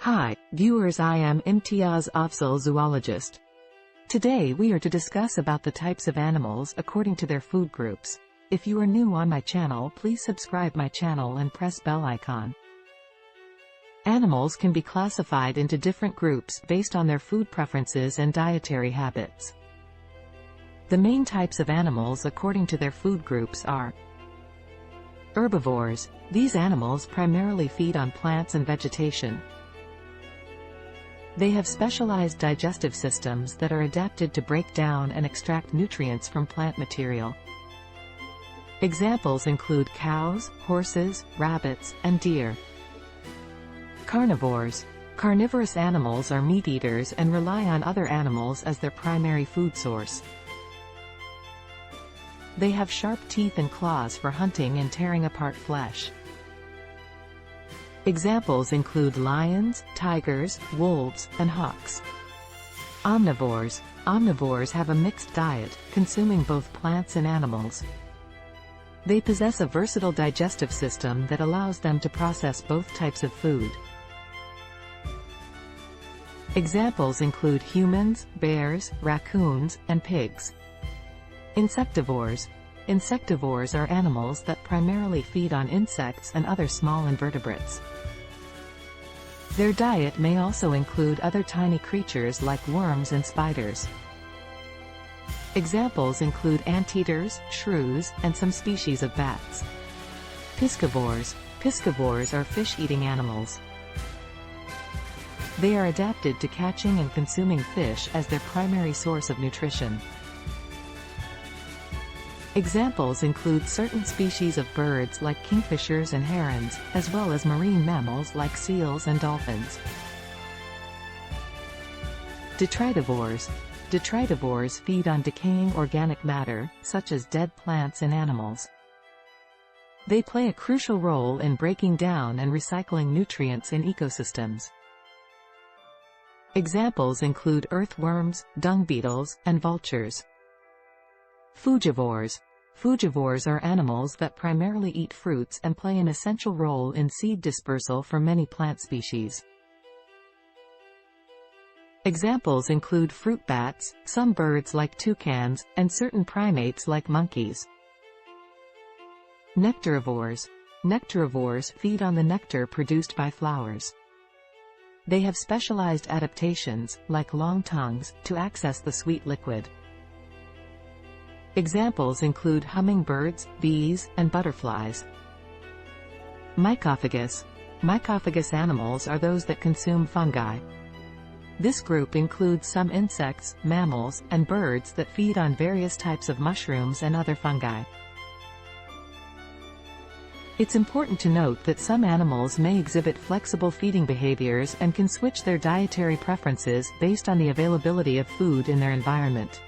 Hi, viewers, I am Imtiaz Afzal, Zoologist. Today we are to discuss about the types of animals according to their food groups. If you are new on my channel, please subscribe my channel and press bell icon. Animals can be classified into different groups based on their food preferences and dietary habits. The main types of animals according to their food groups are herbivores. These animals primarily feed on plants and vegetation. They have specialized digestive systems that are adapted to break down and extract nutrients from plant material. Examples include cows, horses, rabbits, and deer. Carnivores. Carnivorous animals are meat eaters and rely on other animals as their primary food source. They have sharp teeth and claws for hunting and tearing apart flesh. Examples include lions, tigers, wolves, and hawks. Omnivores. Omnivores have a mixed diet, consuming both plants and animals. They possess a versatile digestive system that allows them to process both types of food. Examples include humans, bears, raccoons, and pigs. Insectivores. Insectivores are animals that primarily feed on insects and other small invertebrates. Their diet may also include other tiny creatures like worms and spiders. Examples include anteaters, shrews, and some species of bats. Piscivores. Piscivores are fish-eating animals. They are adapted to catching and consuming fish as their primary source of nutrition. Examples include certain species of birds like kingfishers and herons, as well as marine mammals like seals and dolphins. Detritivores. Detritivores feed on decaying organic matter, such as dead plants and animals. They play a crucial role in breaking down and recycling nutrients in ecosystems. Examples include earthworms, dung beetles, and vultures. Frugivores. Frugivores are animals that primarily eat fruits and play an essential role in seed dispersal for many plant species. Examples include fruit bats, some birds like toucans, and certain primates like monkeys. Nectarivores. Nectarivores feed on the nectar produced by flowers. They have specialized adaptations, like long tongues, to access the sweet liquid. Examples include hummingbirds, bees, and butterflies. Mycophagous. Mycophagous animals are those that consume fungi. This group includes some insects, mammals, and birds that feed on various types of mushrooms and other fungi. It's important to note that some animals may exhibit flexible feeding behaviors and can switch their dietary preferences based on the availability of food in their environment.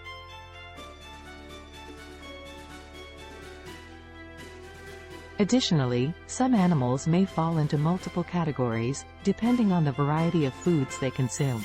Additionally, some animals may fall into multiple categories, depending on the variety of foods they consume.